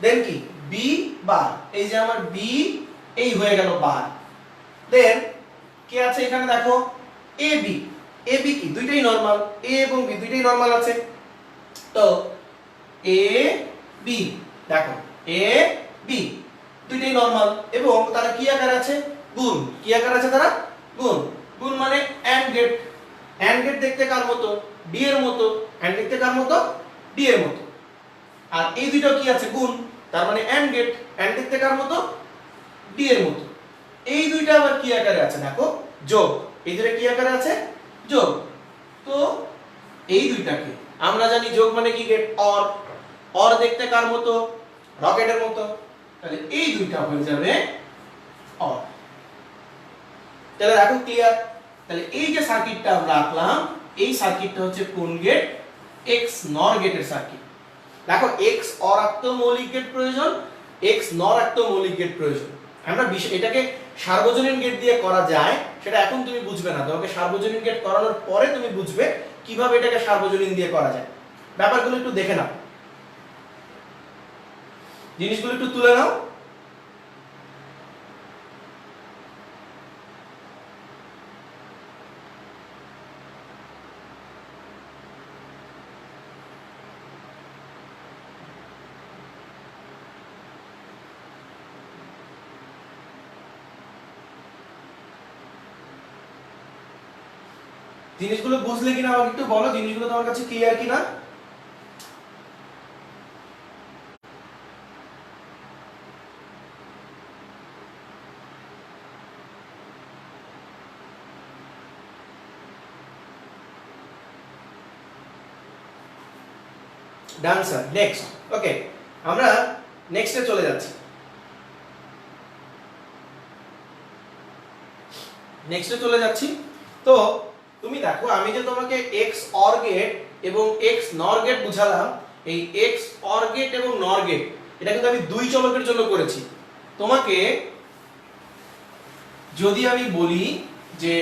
দেন কি বি বার, এই যে আমার বি, এই হয়ে গেল বার। দেন কি আছে এখানে দেখো, এ বি। এ বি কি দুইটাই নরমাল, এ এবং বি দুইটাই নরমাল আছে। তো এ বি, দেখো এ বি দুইটাই নরমাল এবং তারা কি আকারে আছে, গুণ। কি আকারে আছে তারা, গুণ। গুণ মানে অ্যান্ড গেট। অ্যান্ড গেট দেখতে কার মতো, ডি এর মতো। অ্যান্ড দেখতে কার মতো, ডি এর মতো। আর এই দুটো কি আছে, গুণ, তার মানে অ্যান্ড গেট। অ্যান্ড দেখতে কার মতো, ডি এর মতো। এই দুইটা আবার কি আকারে আছে, দেখো যোগ। এই দুটো কি আকারে আছে, যোগ। তো এই দুইটাকে আমরা জানি যোগ মানে কি, গেট অর। অর দেখতে কার মতো, রকেটের মতো। তাহলে এই দুইটা হয়ে যাবে অর। তাহলে দেখো ক্লিয়ার। তাহলে এই যে সার্কিটটা আমরা আঁকলাম, এই সার্কিটটা হচ্ছে কোন গেট, এক্স নর গেটের সার্কিট। দেখো এক্স অর আঁকতেও মৌলিক গেট প্রয়োজন, এক্স নর আঁকতেও মৌলিক গেট প্রয়োজন। আমরা এটাকে সার্বজনীন গেট দিয়ে করা যায় সেটা এখন তুমি বুঝবে না, তোমাকে সার্বজনীন গেট করানোর পরে তুমি বুঝবে কিভাবে এটাকে সার্বজনীন দিয়ে করা যায়। ব্যাপারগুলো একটু দেখে নাও, জিনিসগুলো একটু তুলে নাও। জিনিসগুলো বুঝলে কিনা আমাকে একটু বলো, জিনিসগুলো তোমার কাছে ক্লিয়ার কিনা? Done sir, next. ওকে, আমরা নেক্সটে চলে যাচ্ছি। নেক্সটে চলে যাচ্ছি। তো তুমি দেখো, আমি যে তোমাকে এক্স অর গেট এবং এক্স নর গেট বুঝালাম, এই এক্স অর গেট এবং নর গেট এটা কিন্তু আমি দুই চলকের জন্য করেছি। তোমাকে যদি আমি বলি যে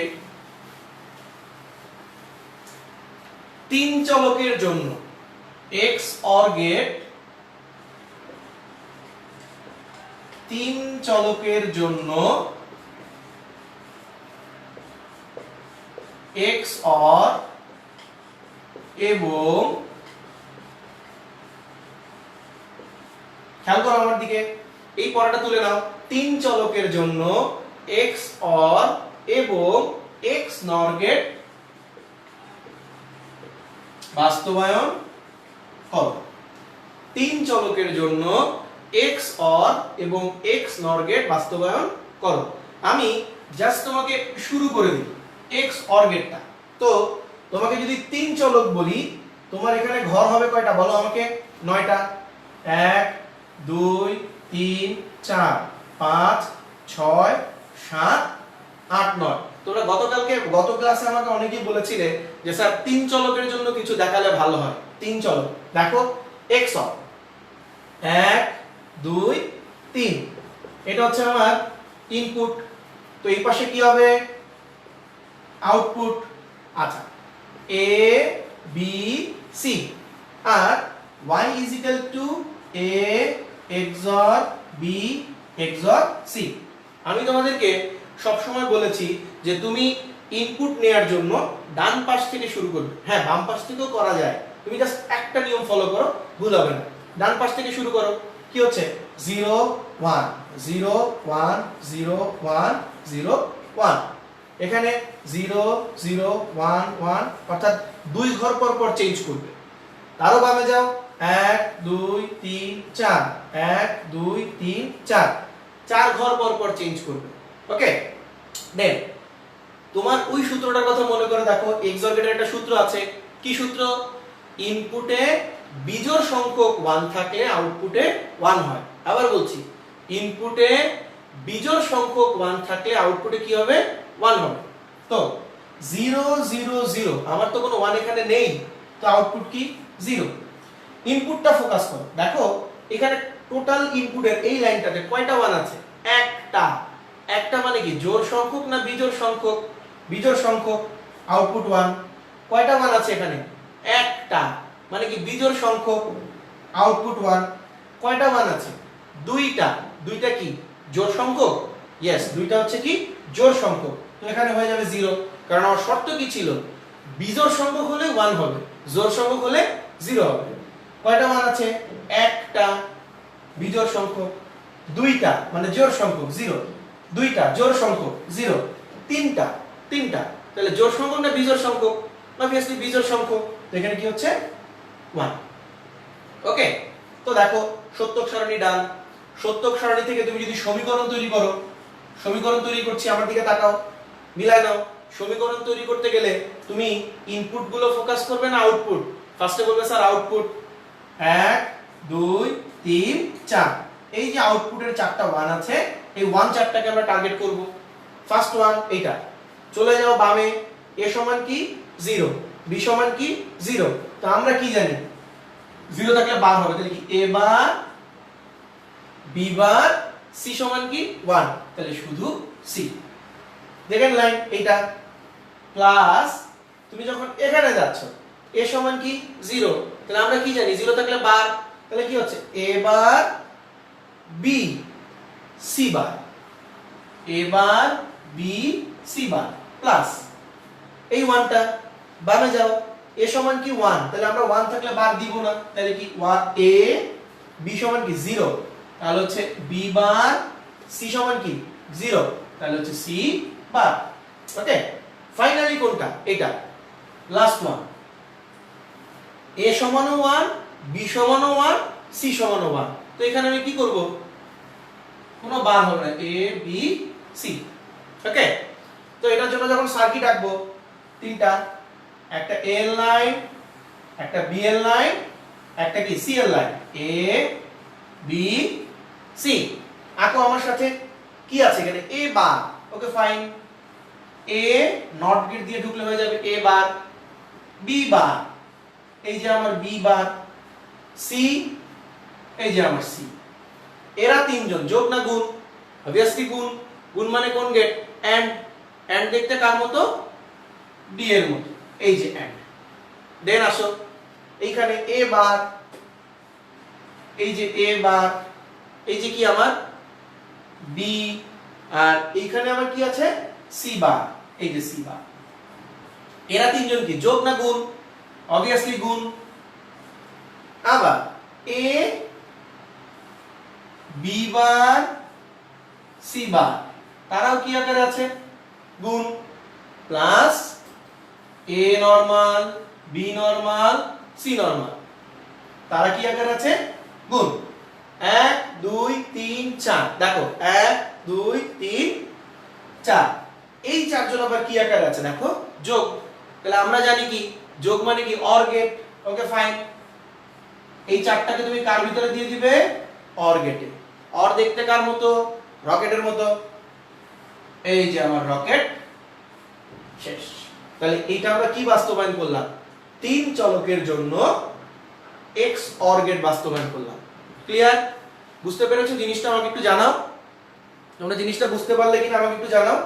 তিন চলকের জন্য এক্স অর গেট, তিন চলকের জন্য এক্স অর এবং, খেয়াল করো আমার দিকে, এই পড়াটা তুলে নাও, তিন চলকের জন্য এক্স অর এবং এক্স নর গেট বাস্তবায়ন করো। তিন চলকের জন্য এক্স অর এবং এক্স নর গেট বাস্তবায়ন করো। আমি জাস্ট তোমাকে শুরু করে দিই এক্স অর গেটটা। তো তোমাকে যদি তিন চলক বলি, তোমার এখানে ঘর হবে কয়টা বলো আমাকে? 9টা। 1 2 3 4 5 6 7 8 9। তোমরা গত ক্লাসে আমাকে অনেকেই বলেছিলে যে স্যার তিন চলকের জন্য কিছু দেখালে ভালো হয়। তিন চলক দেখো, এক্স অর 1 2 3, এটা হচ্ছে আমার ইনপুট। তো এই পাশে কি হবে? আউটপুট। আচ্ছা, a b c R y is equal to a XOR b XOR c। আমি তোমাদেরকে সব সময় বলেছি যে তুমি ইনপুট নেয়ার জন্য ডান পাশ থেকে শুরু করবে। হ্যাঁ, বাম পাশ থেকেও করা যায়, তুমি জাস্ট একটা নিয়ম ফলো করো, ভুল হবে না। ডান পাশ থেকে শুরু করো। কি হচ্ছে? 0 1 0 1 0 1 0 1। এখানে 0 0 1 1, অর্থাৎ দুই ঘর পর পর চেঞ্জ করবে। তারও বামে যাও, 1 2 3 4 1 2 3 4, চার ঘর পর পর চেঞ্জ করবে। ওকে, দেন তোমার ওই সূত্রটার কথা মনে করে দেখো, এক্স অর গেটের একটা সূত্র আছে। কি সূত্র? ইনপুটে বিজোড় সংখ্যক 1 থাকলে আউটপুটে 1 হয়। আবার বলছি, ইনপুটে বিজোড় সংখ্যক 1 থাকলে আউটপুটে কি হবে? 1 হবে। তো 0 0 0, আমার তো কোনো 1 এখানে নেই, তো আউটপুট কি? 0। ইনপুটটা ফোকাস করো, দেখো এখানে টোটাল ইনপুটের এই লাইনটাতে কয়টা 1 আছে? একটা। একটা মানে কি, জোড় সংখ্যক না বিজোড় সংখ্যক? বিজোড় সংখ্যক, আউটপুট 1। কয়টা 1 আছে এখানে? একটা, মানে কি বিজোড় সংখ্যক, আউটপুট 1। কয়টা 1 আছে? দুইটা। দুইটা কি জোড় সংখ্যক? यस, দুইটা হচ্ছে কি জোড় সংখ্যক। তো এখানে হয়ে যাবে 0, কারণ আমার শর্ত কি ছিল? বিজোড় সংখ্যক হলে 1 হবে, জোড় সংখ্যক হলে 0 হবে। কয়টা 1 আছে? একটা। বিজোড় সংখ্যক। দুইটা মানে জোড় সংখ্যক 0, দুইটা জোড় সংখ্যক 0, তিনটা। তিনটা, তাহলে জোড় সংখ্যক না বিজোড় সংখ্যক? অবভিয়াসলি বিজোড় সংখ্যক। তো এখানে কি হচ্ছে? 1। ওকে, তো দেখো সত্যক সারণী ডান। সত্যক সারণী থেকে তুমি যদি সমীকরণ তৈরি করো, সমীকরণ তৈরি করছি, আমার দিকে তাকাও, মিলায় নাও। সমীকরণ তৈরি করতে গেলে তুমি ইনপুট গুলো ফোকাস করবে না আউটপুট? ফার্স্টে বলবে স্যার আউটপুট 1 2 3 4। এই যে আউটপুটের 4টা 1 আছে, এই 1 4টাকে আমরা টার্গেট করব। ফার্স্ট 1 এইটা। চলে যাও বামে, a সমান কি 0, b সমান কি 0। তো আমরা কি জানি? 0 থাকলে বার হবে, তাহলে কি a bar b bar c সমান কি 1, তাহলে শুধু c। দেখেন লাইন এইটা, প্লাস তুমি যখন এখানে যাচ্ছ a সমান কি 0, তাহলে আমরা কি জানি? 0 থাকলে বার, তাহলে কি হচ্ছে? a bar b c bar, a bar b c bar, plus এই 1টা বামে যাও, a সমান কি 1, তাহলে আমরা 1 থাকলে বার দিব না, তাহলে কি a b সমান কি 0, তাহলে হচ্ছে b বার c সমান কি 0, তাহলে হচ্ছে c বার। ওকে, ফাইনালি কোনটা? এটা। লাস্ট ওয়ান a সমান 1, b সমান 1, c সমান 1। তো এখানে আমি কি করব, কোনো বার হবে না, a b c। ওকে, তো এটার জন্য যখন সার্কিট আঁকবো তিনটা, একটা এল লাইন, একটা বি এল লাইন, একটা কি C L line, A B C. আঁকো আমার সাথে। কি আছে এখানে, A bar. Okay fine, A not gate দিয়ে ঢুকলে হয়ে যাবে এ বার, বি বার, এই যে আমার বি বার, সি, এই যে আমার সি। এরা তিনজন যোগ না গুণ? অবভিয়াসলি গুণ। গুণ মানে কোন গেট, এন্ড। এন্ড দেখতে কার মতো, ডি এর মতো, এই যে এন্ড। দেন আসো এইখানে এ বার, এই যে এ বার, এই যে কি আমার বি, আর এইখানে আমার কি আছে সি বার, এই যে সি বার। এরা তিনজন কি যোগ না গুণ? অবভিয়াসলি গুণ। আবার এ বি বার সি বার, তারাও কি আকারে আছে, গুণ। Plus A normal, B normal, C normal, তারা কি আকারে আছে, গুণ। 1 2 3 4, দেখো 1 2 3 4, এই চারজন আবার কি আকারে আছে, দেখো যোগ। তাহলে আমরা জানি কি যোগ মানে কি, অর গেট। ওকে ফাইন, এই চারটাকে তুমি কার ভিতরে দিয়ে দিবে, অর গেটে। অর দেখতে কার মতো, রকেটের মতো, এই যে আমার রকেট। শেষ। তাহলে এইটা আমরা কি বাস্তবায়ন করলাম, তিন চলকের জন্য এক্স অর গেট বাস্তবায়ন করলাম। ক্লিয়ার? বুঝতে পেরেছো জিনিসটা? আমাকে একটু জানাও, তোমরা জিনিসটা বুঝতে পারলে কিনা আমাকে একটু জানাও।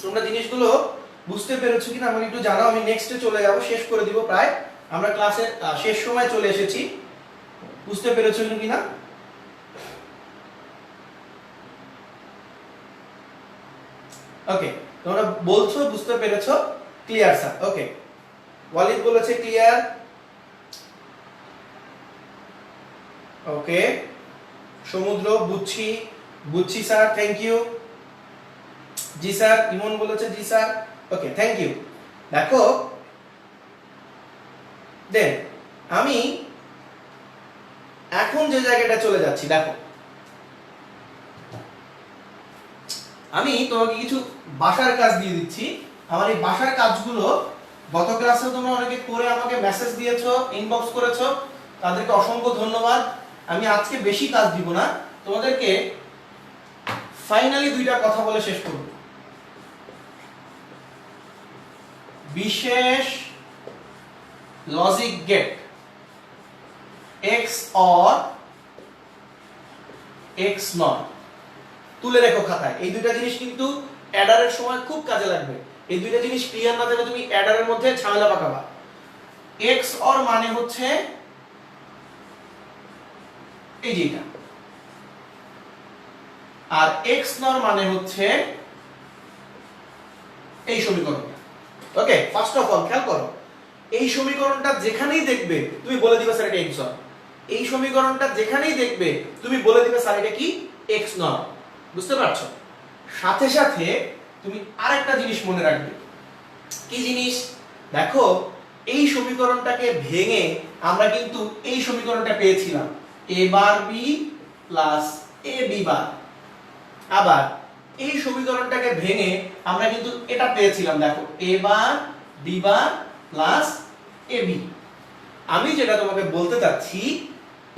তোমরা জিনিসগুলো বুঝতে পেরেছো কিনা আমাকে একটু জানাও। আমি নেক্সটে চলে যাব, শেষ করে দিব প্রায়। আমরা ক্লাসের শেষ সময় চলে এসেছি। বুঝতে পেরেছো কিনা? ওকে, তোমরা বলছো বুঝতে পেরেছো। Clear sir? ওকে, ওয়ালিদ বলেছে ক্লিয়ার। ওকে, সমুদ্র বুঝছি, বুঝছি স্যার, থ্যাংক ইউ। জি স্যার, ইমন বলেছে জি স্যার। Okay, thank you. দেখো দেন আমি এখন যে জায়গাটা চলে যাচ্ছি, দেখো আমি তোমাকে কিছু বাসার কাজ দিয়ে দিচ্ছি। আমার এই বাসার কাজগুলো গত ক্লাসে তোমরা অনেকে করে আমাকে মেসেজ দিয়েছো, ইনবক্স করেছো, তাদেরকে অসংখ্য ধন্যবাদ। আমি আজকে বেশি কাজ দিব না, তোমাদেরকে ফাইনালি দুইটা কথা বলে শেষ করব। বিশেষ logic gate XOR x not, তুলে রেখো খাতায়। এই দুইটা জিনিস কিন্তু অ্যাডারের সময় খুব কাজে লাগবে। এই দুইটা জিনিস ক্লিয়ার না থাকলে তুমি অ্যাডারের মধ্যে ঝামেলা পাকাবা। এক্স অর মানে হচ্ছে এই যে এটা, আর এক্স নর মানে হচ্ছে এই সমীকরণটা। ওকে, ফার্স্ট অফ অল খেয়াল করো, এই সমীকরণটা যেখানেই দেখবে তুমি বলে দিবে স্যার এটা এক্স অর। এই সমীকরণটা যেখানেই দেখবে তুমি বলে দিবে স্যার এটা কি, এক্স নর। বুঝতে পারছো? সাথে সাথে তুমি আরেকটা জিনিস মনে রাখবে। কি জিনিস? দেখো এই সমীকরণটাকে ভেঙে আমরা কিন্তু এই সমীকরণটা পেয়েছিলাম, a bar b plus a b বার। আবার এই সমীকরণটাকে ভেঙে আমরা কিন্তু এটা পেয়েছিলাম, দেখো a bar b bar plus a b। আমি যেটা তোমাকে বলতে চাচ্ছি,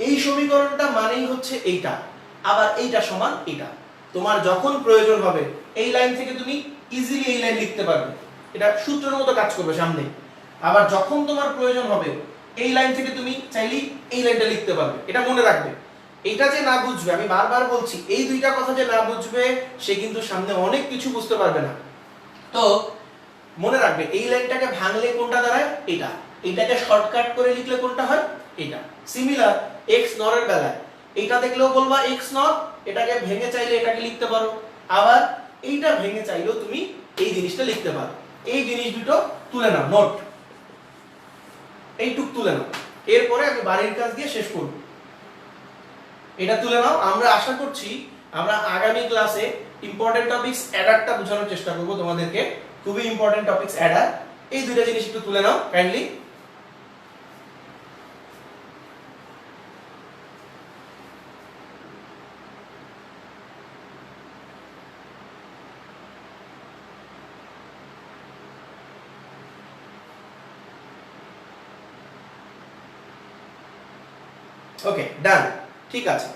এই সমীকরণটা মানেই হচ্ছে এইটা, আবার এইটা সমান এটা। তোমার যখন প্রয়োজন হবে এই লাইন থেকে তুমি ইজিলি এই লাইন লিখতে পারবে, এটা সূত্রের মতো কাজ করবে সামনে। আবার যখন তোমার প্রয়োজন হবে এই লাইন থেকে তুমি চাইলেই এই লাইনটা লিখতে পারবে। এটা মনে রাখবে। এটা যে না বুঝবে, আমি বারবার বলছি, এই দুইটা কথা যে না বুঝবে সে কিন্তু সামনে অনেক কিছু বুঝতে পারবে না। তো মনে রাখবে, এই লাইনটাকে ভাঙলে কোনটা দাঁড়ায়, এটা। এটাকে শর্টকাট করে লিখলে কোনটা হয়, এটা। সিমিলার এক্স নরের বেলায় এইটা দেখলেও বলবা এক্স নর, এটাকে ভেঙে চাইলে এটাকে লিখতে পারো, আবার এইটা ভেঙে চাইলেও তুমি এই জিনিসটা লিখতে পারো। এই জিনিস দুটো তুলে নাও, নোট। এইটুক তুলে নাও, এরপরে আমি বাড়ির কাজ দিয়ে শেষ করব। এটা তুলে নাও। আমরা আশা করছি আমরা আগামী ক্লাসে ইম্পর্টেন্ট টপিকস অ্যাডারটা বোঝানোর চেষ্টা করব তোমাদেরকে, খুবই ইম্পর্টেন্ট টপিকস অ্যাডার। এই দুইটা জিনিস একটু তুলে নাও কাইন্ডলি। ওকে, ডান, ঠিক আছে।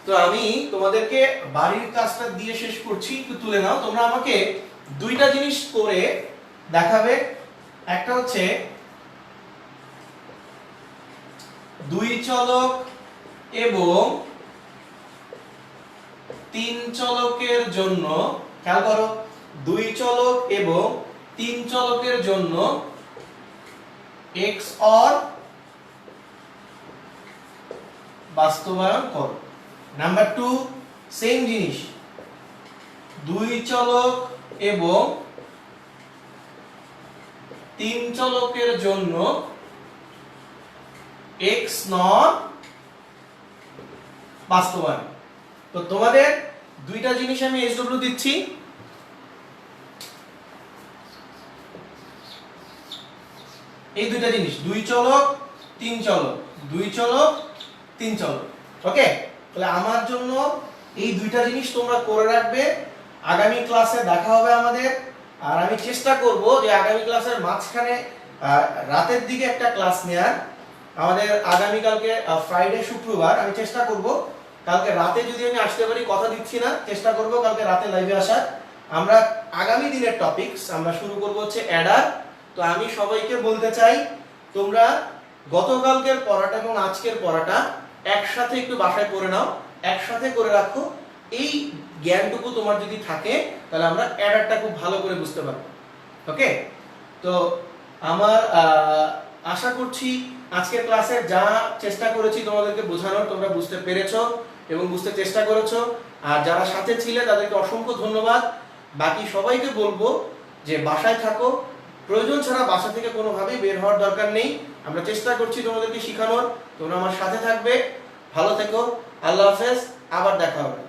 তো আমি তোমাদেরকে বাড়ির কাজটা দিয়ে শেষ করছি, একটু তুলে নাও। তোমরা আমাকে দুইটা জিনিস করে দেখাবে। একটা হচ্ছে দুই চলক এবং তিন চলকের জন্য, খেয়াল করো, দুই চলক এবং তিন চলকের জন্য এক্স অর বাস্তবায়ন করো। নাম্বার 2, সেম জিনিস, দুই চলক এবং তিন চলকের জন্য এক্স নর বাস্তবায়ন। তো তোমাদের দুইটা জিনিস আমি এসডব্লিউ দিচ্ছি। এই দুইটা জিনিস, দুই চলক তিন চলক, দুই চলক তিন চলক। ওকে, তাহলে আমার জন্য এই দুইটা জিনিস তোমরা করে রাখবে। আগামী ক্লাসে দেখা হবে আমাদের। আর আমি চেষ্টা করব যে আগামী ক্লাসের মাঝখানে রাতের দিকে একটা ক্লাস নেয়ার। আমাদের আগামী কালকে ফ্রাইডে শুক্রবার, আমি চেষ্টা করব কালকে রাতে যদি আমি আসতে পারি, কথা দিচ্ছি না, চেষ্টা করব কালকে রাতে লাইভে আসার। আমরা আগামী দিনের টপিকস আমরা শুরু করব হচ্ছে অ্যাডার। তো আমি সবাইকে বলতে চাই, তোমরা গতকালকের পড়াটা এবং আজকের পড়াটা একসাথে একটু বাসায় করে নাও, একসাথে করে রাখো। এই জ্ঞানটুকু তোমার যদি থাকে তাহলে আমরা অ্যাডারটা খুব ভালো করে বুঝতে পারবো। ওকে, তো আমার আশা করছি আজকের ক্লাসে যা চেষ্টা করেছি তোমাদেরকে বোঝানোর তোমরা বুঝতে পেরেছো এবং বুঝতে চেষ্টা করেছো। আর যারা সাথে ছিলে তাদেরকে অসংখ্য ধন্যবাদ। বাকি সবাইকে বলবো যে বাসায় থাকো, প্রয়োজন ছাড়া বাসা থেকে কোনোভাবেই বের হওয়ার দরকার নেই। আমরা চেষ্টা করছি তোমাদেরকে শেখানোর, তোমরা আমার সাথে থাকবে। ভালো থেকো, আল্লাহ হাফেজ, আবার দেখা হবে।